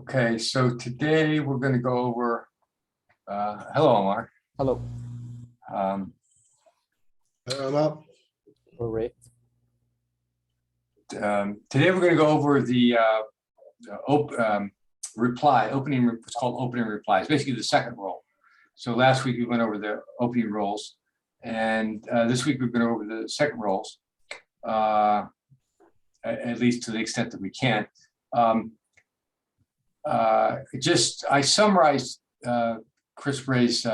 Okay, so today we're going to go over, hello, Omar. Hello, Um, I'm up. Ray. Today we're going to go over the what's called opening replies, basically the second roll. So last week we went over the opening rolls, and this week we're going to go over the second rolls, at least to the extent that we can. I summarized Chris Bray's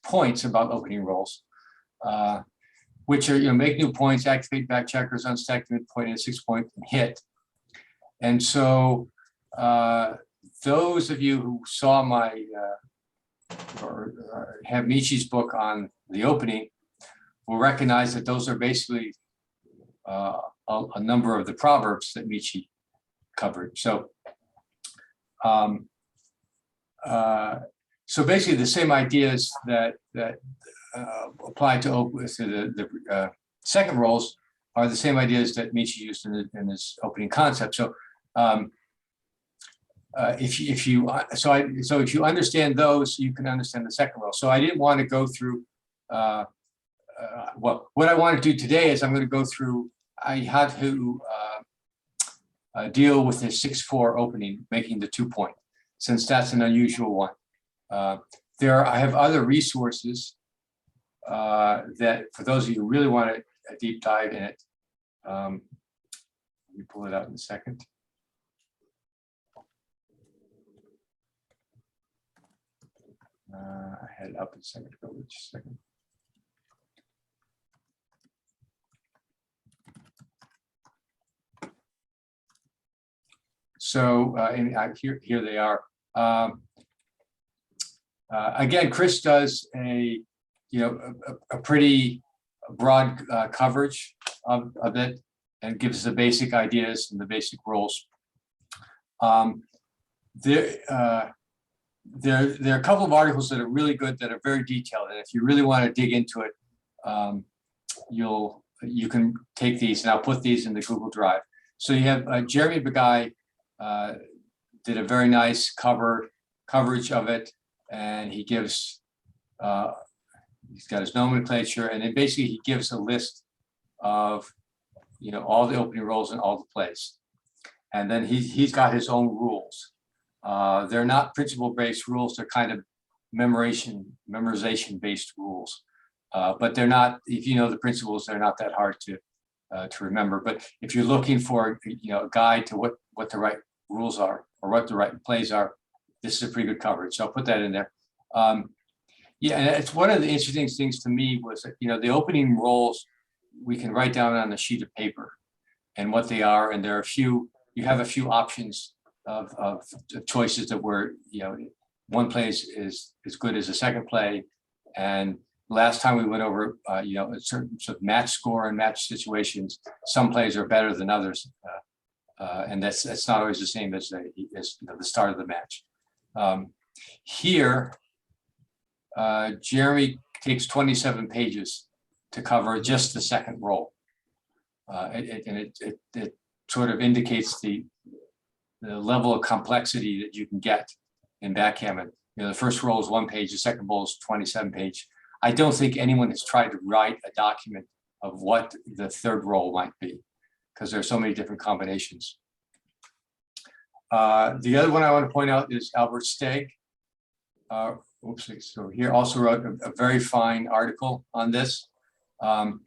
points about opening rolls, which are, make new points, activate back checkers, unstack the midpoint and 6-point hit. And so those of you who saw my or have Michi's book on the opening will recognize that those are basically a number of the proverbs that Michi covered. So basically the same ideas that apply to the second rolls are the same ideas that Michi used in his opening concept. So if you understand those, you can understand the second roll. So I didn't want to go through. What I want to do today is I'm going to go through. I had to deal with the 6-4 opening, making the 2-point, since that's an unusual one. I have other resources that for those of you who really want a deep dive in it, let me pull it out in a second. I had it up a second ago, just a second. So here they are. Again, Chris does a pretty broad coverage of it and gives the basic ideas and the basic rules. There are a couple of articles that are really good, that are very detailed, and if you really want to dig into it, you can take these, and I'll put these in the Google Drive. So you have Jeremy Begay did a very nice coverage of it, and he gives he's got his nomenclature, and then basically he gives a list of all the opening rolls and all the plays, and then he's got his own rules. They're not principle-based rules; they're kind of memorization based rules, but they're not. If you know the principles, they're not that hard to remember. But if you're looking for a guide to what the right rules are or what the right plays are, this is a pretty good coverage. So I'll put that in there. Yeah, and it's one of the interesting things to me was that, the opening rolls we can write down on a sheet of paper and what they are, and there are you have a few options of choices that were, one play is as good as a second play. And last time we went over, a certain sort of match score and match situations, some plays are better than others. And that's not always the same as the start of the match. Here, Jeremy takes 27 pages to cover just the second roll. It sort of indicates the level of complexity that you can get in backgammon. The first roll is 1 page, the second roll is 27 page. I don't think anyone has tried to write a document of what the third roll might be, because there are so many different combinations. The other one I want to point out is Albert Steg. So here also wrote a very fine article on this. And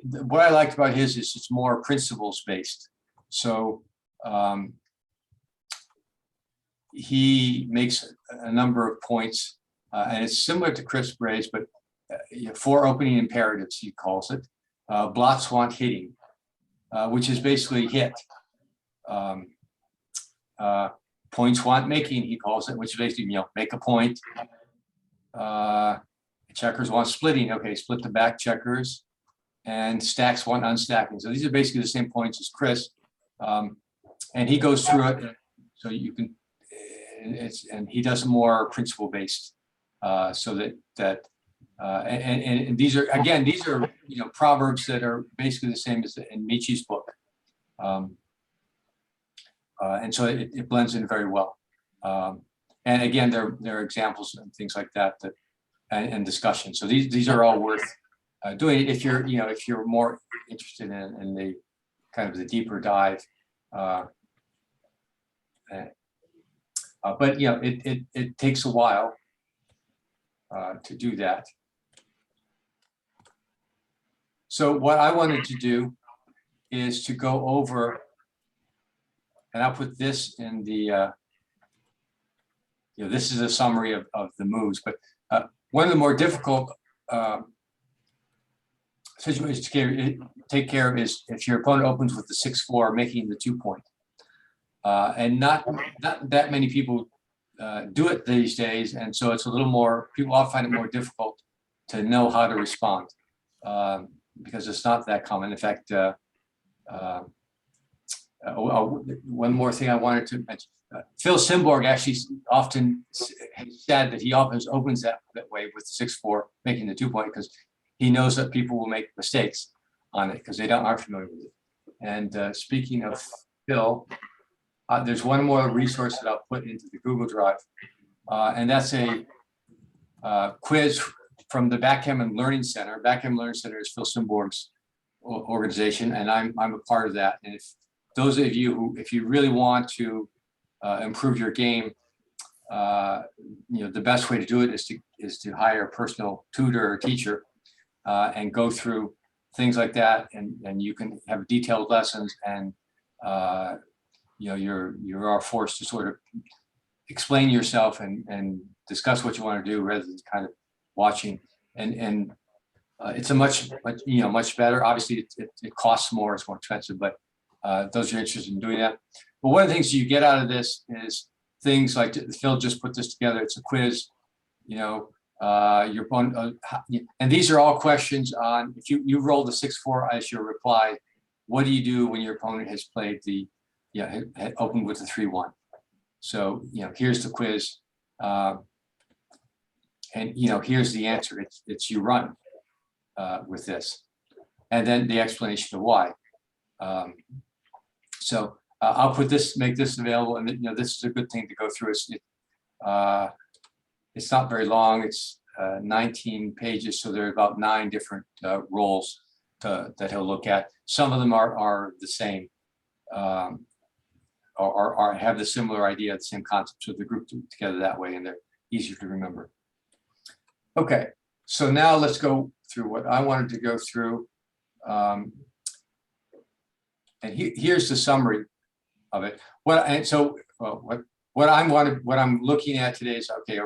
what I liked about his is it's more principles based. So he makes a number of points, and it's similar to Chris Brays, but 4 opening imperatives, he calls it. Blots want hitting, which is basically hit. Points want making, he calls it, which is basically, make a point. Checkers want splitting. Okay, split the back checkers. And stacks want unstacking. So these are basically the same points as Chris. And he goes through it, so you can, and he does more principle based, so that these are, again, proverbs that are basically the same as in Michi's book. And so it blends in very well. And again, there are examples and things like that and discussion. So these are all worth doing if you're more interested in the kind of the deeper dive. But it takes a while to do that. So what I wanted to do is to go over, and I'll put this in the, this is a summary of the moves, but one of the more difficult situations to take care of is if your opponent opens with the 6-4, making the 2-point. And not that many people do it these days, and so it's a little more, people often find it more difficult to know how to respond because it's not that common. In fact, one more thing I wanted to mention. Phil Simborg actually often said that he often opens that way with the 6-4, making the 2-point, because he knows that people will make mistakes on it because they aren't familiar with it. And speaking of Phil, there's one more resource that I'll put into the Google Drive, and that's a quiz from the Backgammon Learning Center. Backgammon Learning Center is Phil Simborg's organization, and I'm a part of that. And if those of you if you really want to improve your game, the best way to do it is to hire a personal tutor or teacher and go through things like that, and you can have detailed lessons, and you are forced to sort of explain yourself and discuss what you want to do rather than kind of watching. And it's a much better. Obviously, it costs more, it's more expensive, but those are interested in doing that. But one of the things you get out of this is things like Phil just put this together. It's a quiz, your opponent, and these are all questions on if you roll the 6-4 as your reply. What do you do when your opponent has played had opened with the 3-1? So here's the quiz, and here's the answer. It's you run with this, and then the explanation of why. So I'll make this available, and this is a good thing to go through. It's not very long. It's 19 pages, so there are about 9 different roles that he'll look at. Some of them are the same, or have the similar idea, the same concept. So they're grouped together that way, and they're easier to remember. Okay, so now let's go through what I wanted to go through. And here's the summary of it. What I'm looking at today is, okay,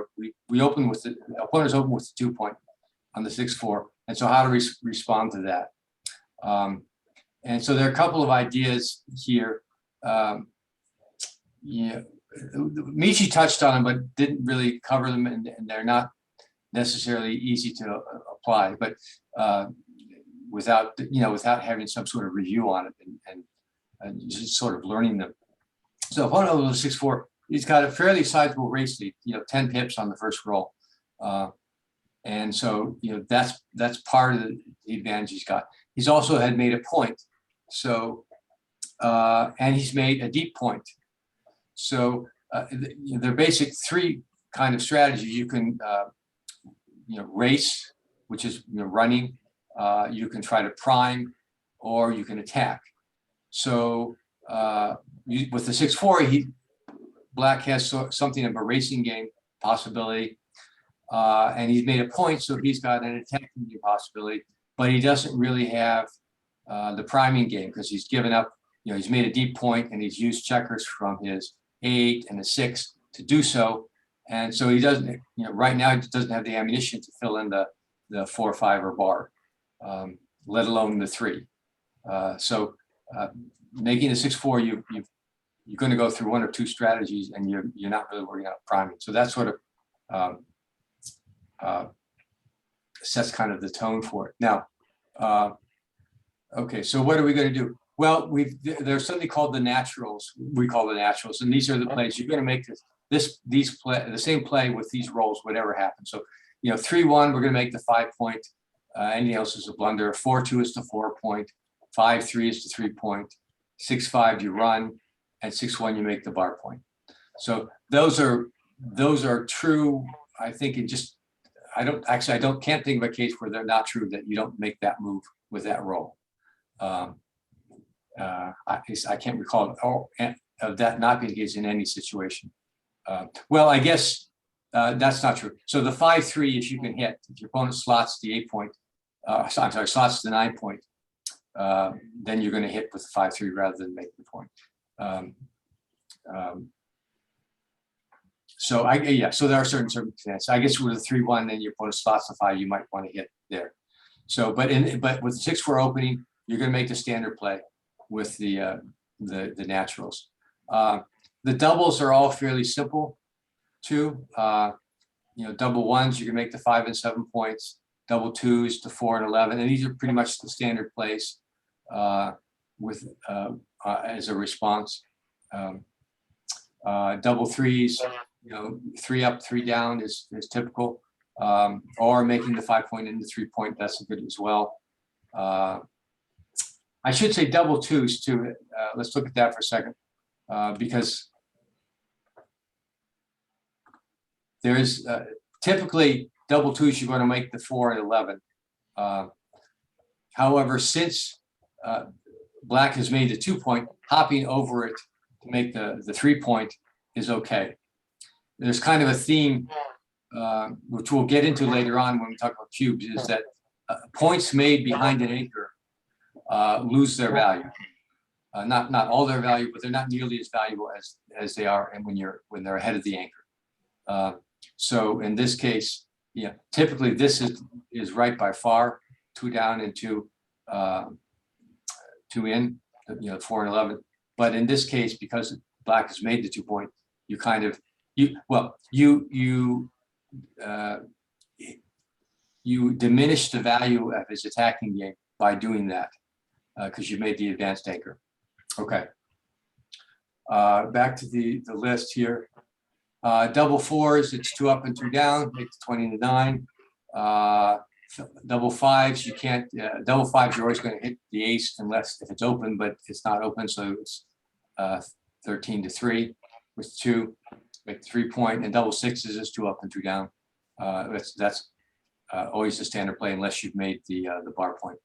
we open with the opponents open with the 2-point on the 6-4, and so how to respond to that. And so there are a couple of ideas here. Michi touched on them, but didn't really cover them, and they're not necessarily easy to apply, but without having some sort of review on it and just sort of learning them. So opponent over the 6-4, he's got a fairly sizable race lead, 10 pips on the first roll, and so that's part of the advantage he's got. He's also had made a point, so and he's made a deep point. So there are basic 3 kind of strategies. You can race, which is running. You can try to prime, or you can attack. So with the 6-4, Black has something of a racing game possibility, and he's made a point, so he's got an attacking game possibility, but he doesn't really have the priming game because he's given up. He's made a deep point, and he's used checkers from his 8 and the 6 to do so, and so he doesn't. Right now, he doesn't have the ammunition to fill in the 4, 5 or bar, let alone the 3. So making the 6-4, you're going to go through 1 or 2 strategies, and you're not really working out priming. So that sort of sets kind of the tone for it. Now, okay, so what are we going to do? Well, there's something called the naturals. We call the naturals, and these are the plays. You're going to make the same play with these rolls, whatever happens. So 3-1, we're going to make the 5-point. Anything else is a blunder. 4-2 is the 4-point. 5-3 is the 3-point. 6-5, you run. and 6-1, you make the bar point. So those are true. I think can't think of a case where they're not true, that you don't make that move with that roll. I can't recall of that not being the case in any situation. Well, I guess that's not true. So the 5-3, if you can hit, if your opponent slots the 8 point, slots the 9 point, then you're going to hit with the 5-3 rather than make the point. So so there are certain circumstances. I guess with a 3-1, then your opponent slots the 5, you might want to hit there. So, but with 6-4 opening, you're going to make the standard play with the naturals. The doubles are all fairly simple too. Double ones, you can make the 5 and 7 points. Double twos to 4 and 11, and these are pretty much the standard plays with as a response. Double threes, 3 up, 3 down is typical, or making the 5 point into 3 point. That's good as well. I should say double twos too. Let's look at that for a second, because there's typically double twos, you're going to make the 4 and 11. However, since black has made the 2 point, hopping over it to make the 3 point is okay. There's kind of a theme, which we'll get into later on when we talk about cubes, is that points made behind an anchor lose their value. Not all their value, but they're not nearly as valuable as they are and when they're ahead of the anchor. So in this case, typically this is right by far, 2 down and 2 in, 4 and 11. But in this case, because black has made the 2 point, you kind of you diminish the value of his attacking game by doing that, because you made the advanced anchor. Okay. Back to the list here. Double fours, it's 2 up and 2 down, make the 20 to 9. Double fives, you can't. Double fives, you're always going to hit the ace unless if it's open, but it's not open, so it's 13 to 3 with 2, make the 3 point, and double sixes is 2 up and 2 down. That's always the standard play unless you've made the bar point.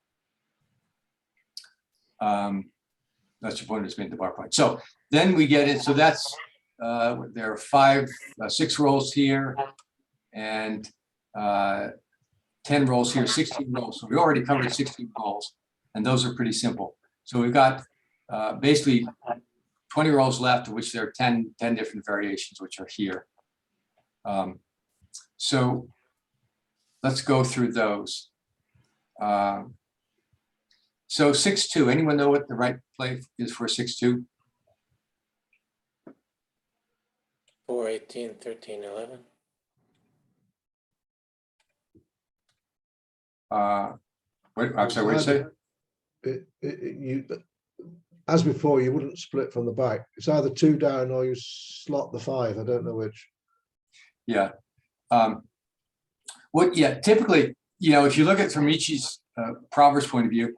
That's your opponent has made the bar point. So then we get it. So that's there are 6 rolls here, and 10 rolls here, 16 rolls. So we already covered 16 rolls, and those are pretty simple. So we've got basically 20 rolls left, of which there are 10 different variations, which are here. So let's go through those. So 6-2, anyone know what the right play is for 6-2? 4, 18, 13, 11. I'm sorry, what did you say? As before, you wouldn't split from the back. It's either 2 down or you slot the 5. I don't know which. Yeah. Typically, if you look at from Michi's Proverbs point of view,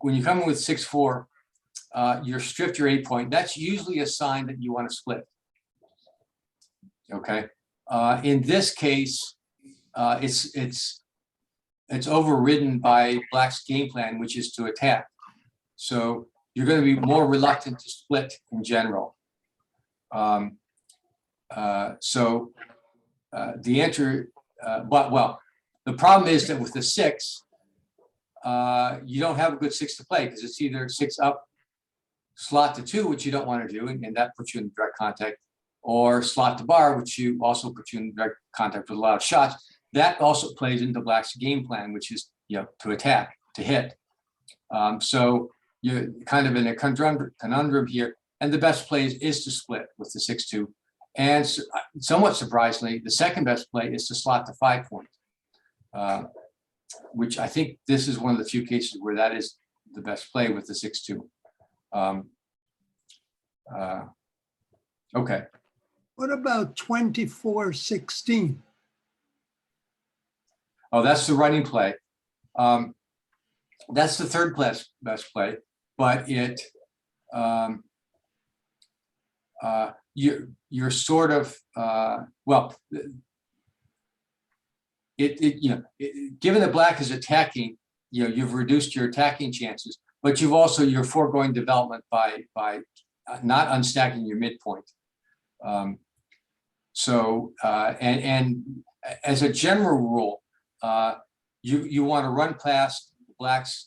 when you come in with 6-4, you're stripped your 8 point. That's usually a sign that you want to split. Okay. In this case, it's overridden by black's game plan, which is to attack. So you're going to be more reluctant to split in general. The answer, the problem is that with the 6, you don't have a good 6 to play, because it's either 6 up, slot to 2, which you don't want to do, and that puts you in direct contact, or slot to bar, which you also put you in direct contact with a lot of shots. That also plays into black's game plan, which is to attack, to hit. So you're kind of in a conundrum here, and the best play is to split with the 6-2. And somewhat surprisingly, the second best play is to slot the 5 point, which I think this is one of the few cases where that is the best play with the 6-2. Okay. What about 24-16? Oh, that's the running play. That's the third best play, but it you're sort of, well, given that black is attacking, you've reduced your attacking chances, but you're foregoing development by not unstacking your midpoint. And as a general rule, you want to run past blacks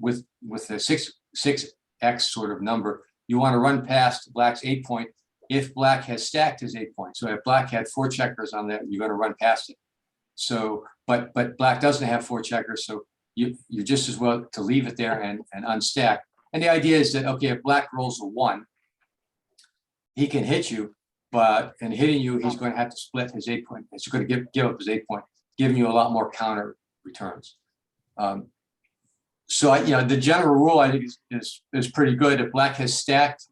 with the 6x sort of number. You want to run past black's 8 point if black has stacked his 8 point. So if black had 4 checkers on that, you're going to run past it. So, but black doesn't have 4 checkers, so you're just as well to leave it there and unstack. And the idea is that, okay, if black rolls a 1, he can hit you, but in hitting you, he's going to have to split his 8 point. He's going to give up his 8 point, giving you a lot more counter returns. So the general rule I think is pretty good. If black has stacked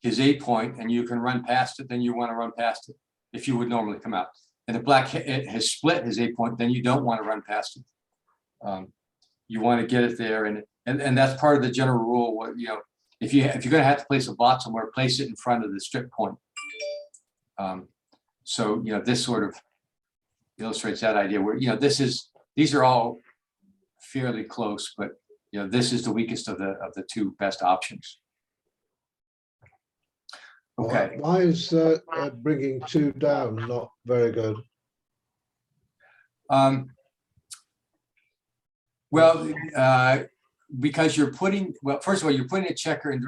his 8 point and you can run past it, then you want to run past it if you would normally come out. And if black has split his 8 point, then you don't want to run past it. You want to get it there, and that's part of the general rule. What if you're going to have to place a bot somewhere, place it in front of the strip point. So this sort of illustrates that idea where these are all fairly close, but this is the weakest of the 2 best options. Okay. Why is bringing 2 down not very good? Because first of all, you're putting a checker in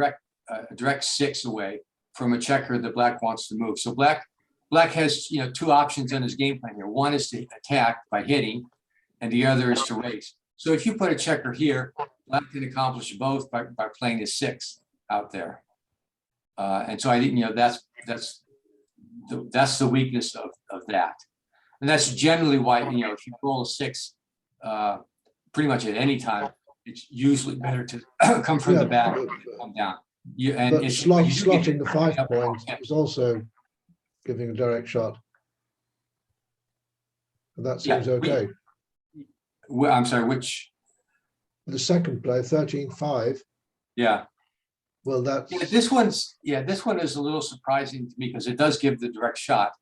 direct 6 away from a checker that black wants to move. So black has 2 options in his game plan here. One is to attack by hitting, and the other is to race. So if you put a checker here, black can accomplish both by playing his 6 out there. And so I think that's the weakness of that, and that's generally why if you roll a 6, pretty much at any time, it's usually better to come from the back and come down. But slotting the 5 point is also giving a direct shot, and that seems okay. I'm sorry, which? The second play, 13-5. Yeah. Well, that's this one is a little surprising to me because it does give the direct shot.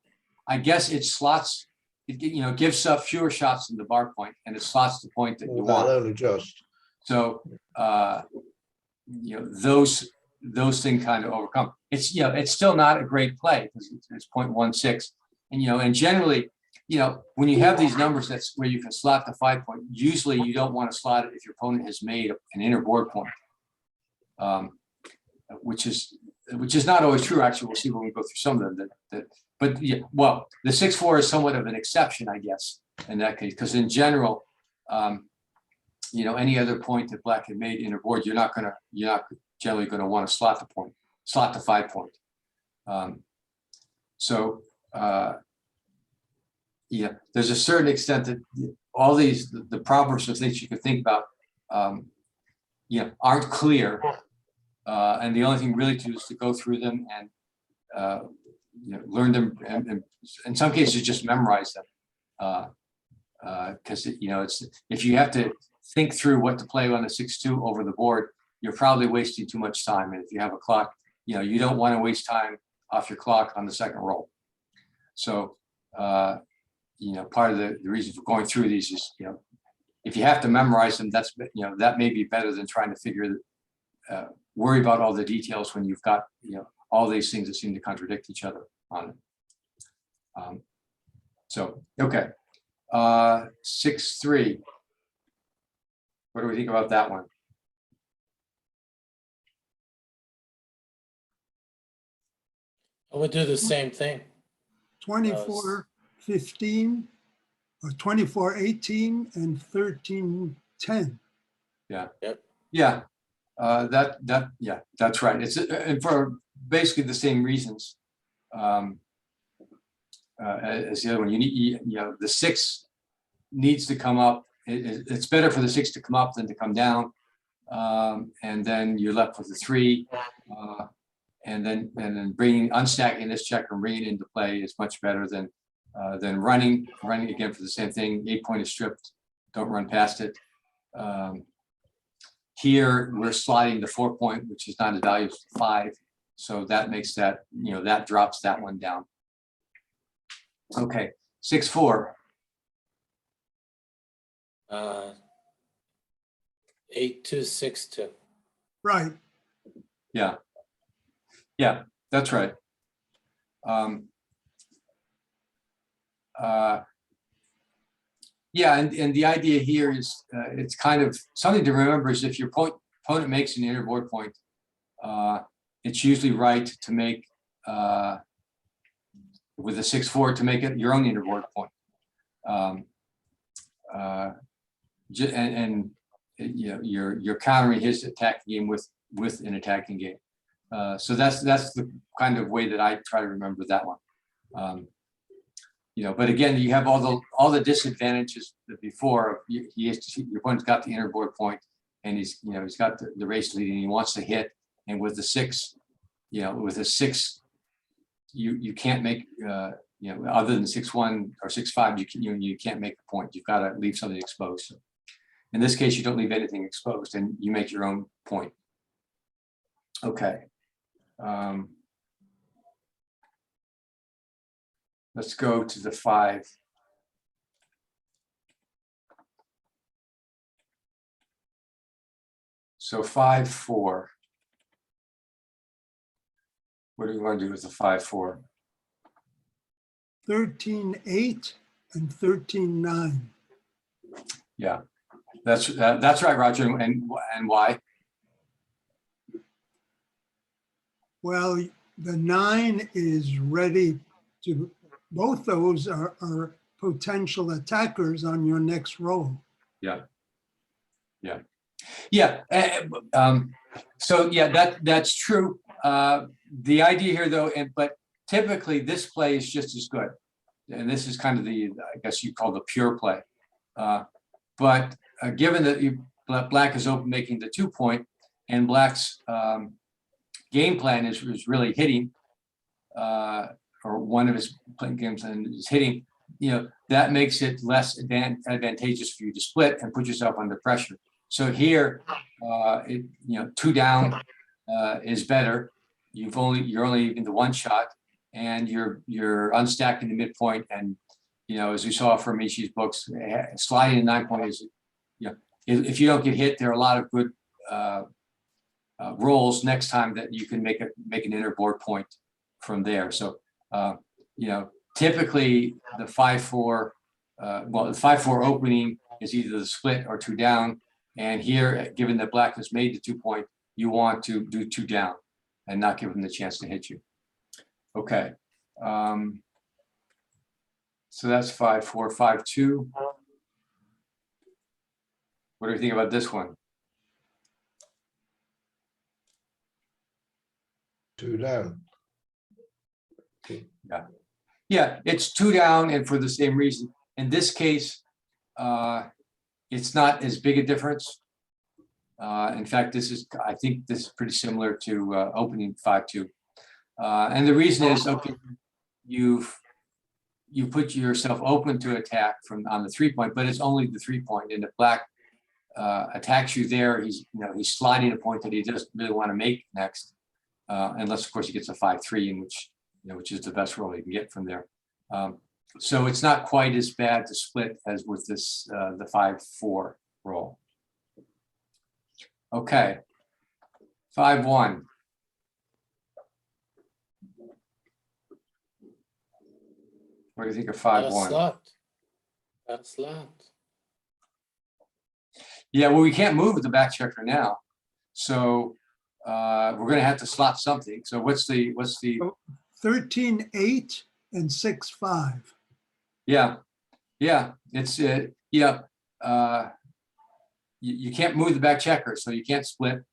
I guess it slots, it gives up fewer shots than the bar point, and it slots the point that you want. Only just. So those things kind of overcome. It's still not a great play because it's 0.16, and and generally, when you have these numbers, that's where you can slot the 5 point. Usually, you don't want to slot it if your opponent has made an inner board point. Which is not always true. Actually, we'll see when we go through some of them. But the 6-4 is somewhat of an exception, I guess, in that case, because in general, any other point that black had made in a board, you're not generally going to want to slot the 5 point. There's a certain extent that all the proverbs of things you can think about, aren't clear. And the only thing really to do is to go through them and learn them, and in some cases just memorize them. Because it's if you have to think through what to play on a 6-2 over the board, you're probably wasting too much time. And if you have a clock, you don't want to waste time off your clock on the second roll. So part of the reason for going through these is if you have to memorize them, that's that may be better than trying to worry about all the details when you've got all these things that seem to contradict each other on it. Okay, 6-3. What do we think about that one? I would do the same thing. 24-15 or 24-18 and 13-10. Yeah. Yep. Yeah. That's right. It's and for basically the same reasons as the other one. You need, the 6 needs to come up. It's better for the 6 to come up than to come down, and then you're left with the 3, and then unstacking this checker and bringing it into play is much better than running again for the same thing. 8 point is stripped. Don't run past it. Here we're sliding the 4 point, which is not as valuable as 5, So that makes that, that drops that one down. Okay, 6-4. 8-2-6-2. Right. Yeah. Yeah, that's right. Yeah, and the idea here is it's kind of something to remember is if your opponent makes an inner board point, it's usually right to make with a 6-4 to make it your own inner board point. And you're countering his attacking game with an attacking game. So that's the kind of way that I try to remember that one. But again, you have all the disadvantages before. Your opponent's got the inner board point, and he's got the race lead, and he wants to hit. And with the 6, with a 6, you can't make other than 6-1 or 6-5, you can't make a point. You've got to leave something exposed. So in this case, you don't leave anything exposed, and you make your own point. Okay. Let's go to the 5. So 5-4. What do you want to do with the 5-4? 13-8 and 13-9. Yeah, that's right, Roger. And why? Well, the 9 is ready to, both those are potential attackers on your next roll. Yeah. So yeah, that's true. The idea here, though, but typically this play is just as good, and this is kind of I guess you call the pure play. But given that Black is open making the 2-point, and Black's game plan is really hitting, or one of his playing games and is hitting, that makes it less advantageous for you to split and put yourself under pressure. So here, 2 down is better. You're only in the 1 shot, and you're unstacking the midpoint. And as we saw from Ishii's books, sliding a 9-point is, if you don't get hit, there are a lot of good rolls next time that you can make an inner board point from there. So typically the 5-4, the 5-4 opening is either the split or 2 down. And here, given that Black has made the 2-point, you want to do 2 down and not give him the chance to hit you. Okay. So that's 5-4, 5-2. What do you think about this one? 2 down. Yeah, it's 2 down, and for the same reason. In this case, it's not as big a difference. In fact, I think this is pretty similar to opening 5-2. And the reason is, okay, you put yourself open to attack on the 3-point, but it's only the 3-point. And if Black attacks you there, he's sliding a point that he doesn't really want to make next, unless of course he gets a 5-3, in which is the best roll you can get from there. So it's not quite as bad to split as with this the 5-4 roll. Okay, 5-1. What do you think of 5-1? Got a slot. Yeah, well, we can't move with the back checker now, so we're going to have to slot something. So what's the 13-8 and 6-5. Yeah, it's you can't move the back checker, so you can't split.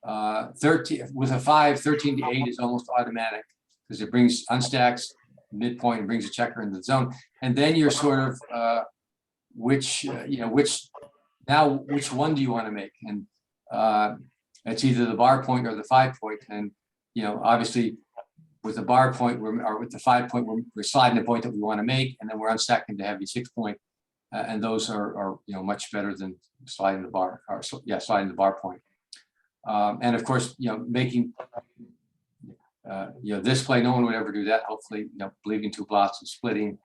13 with a 5, 13-8 is almost automatic because it brings unstacks midpoint and brings a checker into the zone, and then you're sort of which one do you want to make? And it's either the bar point or the 5-point, and obviously with the bar point or with the 5-point, we're sliding the point that we want to make, and then we're unstacking the heavy 6-point, and those are much better than sliding the bar, sliding the bar point. And of course, making this play, no one would ever do that. Hopefully, leaving 2 blots and splitting.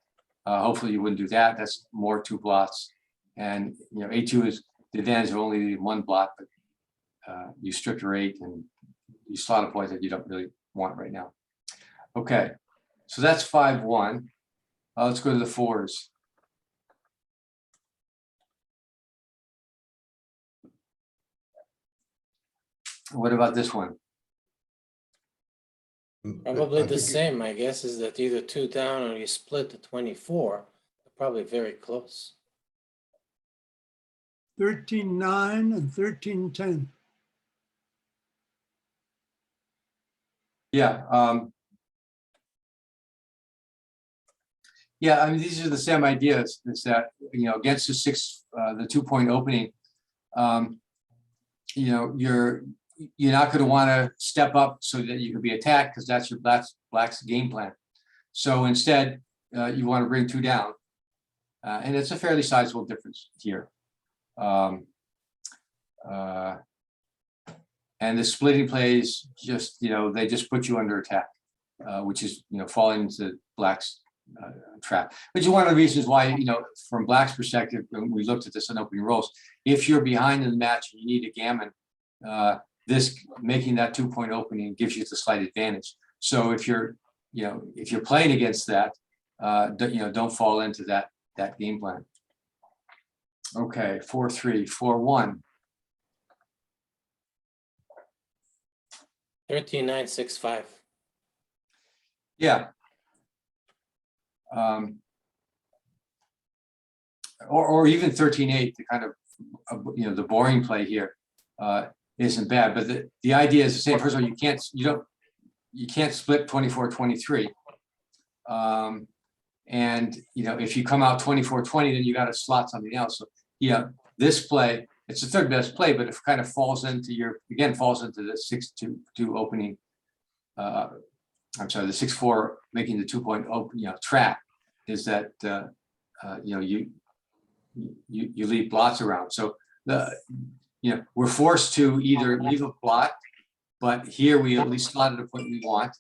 Hopefully you wouldn't do that. That's more 2 blots. And, A2 is the advantage of only 1 blot, but you strip your 8 and you slot a point that you don't really want right now. Okay, so that's 5-1. Let's go to the 4s. What about this one? Probably I the think same. My guess is that either 2 down or you split the 24. They're probably very close. 13-9 and 13-10. Yeah. Yeah, I mean, these are the same ideas. Is that, against the 2-point opening, you're not going to want to step up so that you can be attacked, because that's your black's game plan. So instead, you want to bring 2 down, and it's a fairly sizable difference here. And the splitting plays just, they just put you under attack, which is, falling into black's trap. Which is one of the reasons why, from black's perspective, when we looked at this on opening rolls, if you're behind in the match and you need a gammon, this making that 2-point opening gives you the slight advantage. So if you're playing against that, don't fall into that game plan. Okay, 4-3, 4-1. 13-9, 6-5. Yeah. Or even 13-8, the kind of the boring play here isn't bad, but the idea is the same. First of all, you can't split 24-23. And if you come out 24-20, then you got to slot something else. So this play, it's the 3rd best play, but it kind of falls into the 6-2 opening. I'm sorry, the 6-4 making the 2-point trap is that you leave blots around. So we're forced to either leave a blot, but here we at least slotted a point we want,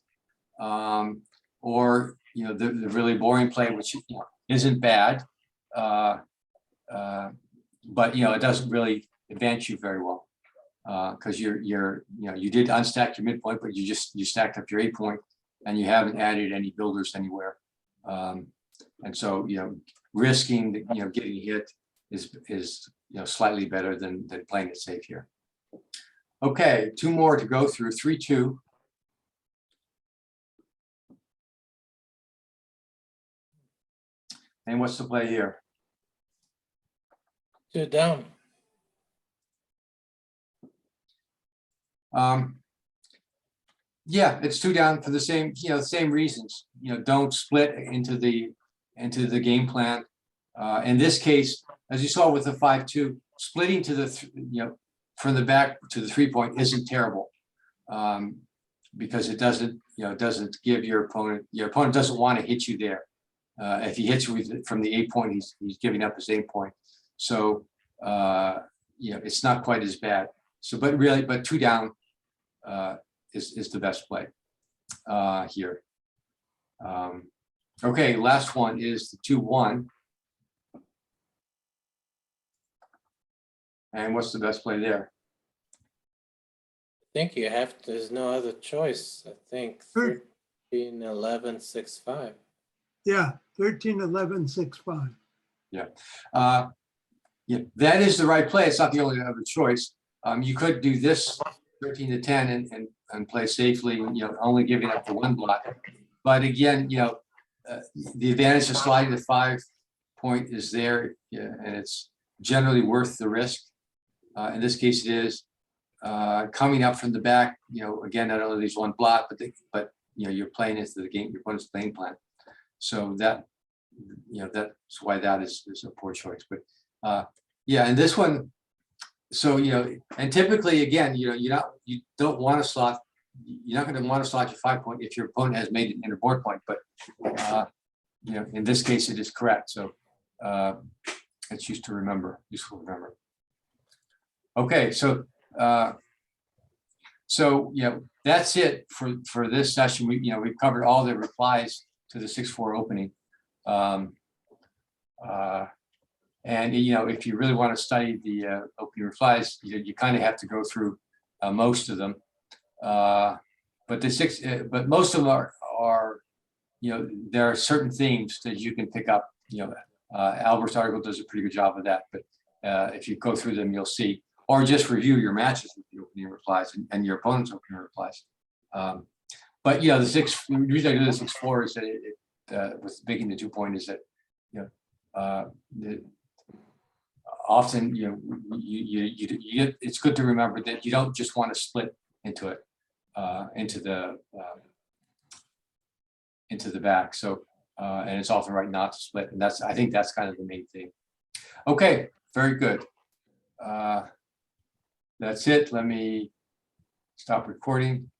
or the really boring play, which isn't bad, but it doesn't really advance you very well, because you did unstack your midpoint, but you stacked up your 8-point, and you haven't added any builders anywhere, and so risking getting hit is slightly better than playing it safe here. Okay, 2 more to go through. 3-2. And what's the play here? 2 down. Yeah, it's 2 down for the same reasons. Don't split into the game plan. In this case, as you saw with the 5-2, splitting to the from the back to the 3-point isn't terrible, because it doesn't give your opponent doesn't want to hit you there. If he hits you from the 8-point, he's giving up his 8-point. So it's not quite as bad. So, but 2 down is the best play here. Okay, last one is the 2-1. And what's the best play there? I think you have to, there's no other choice. I think 13-11, 6-5. Yeah, 13-11, 6-5. Yeah, that is the right play. It's not the only other choice. You could do this 13-10 and play safely, only giving up the 1 block. But again, the advantage of sliding the 5-point is there, and it's generally worth the risk. In this case, it is. Coming up from the back, again, not only leaves 1 block, but you're playing into the game, your opponent's playing plan. So that's why that is a poor choice. But yeah, and this one, so and typically, again, you don't want to slot. You're not going to want to slot your 5-point if your opponent has made an inner board point. But in this case, it is correct. So it's useful to remember. Okay, so So, that's it for this session. We've covered all the replies to the 6-4 opening. And, if you really want to study the opening replies, you kind of have to go through most of them. But most of them are, there are certain themes that you can pick up. Albert's article does a pretty good job of that, but if you go through them, you'll see, or just review your matches with the opening replies and your opponent's opening replies. But the reason I do the 6-4 is that with making the 2-point is that often it's good to remember that you don't just want to split into it into the back. So and it's often right not to split, and I think that's kind of the main thing. Okay, very good. That's it. Let me stop recording.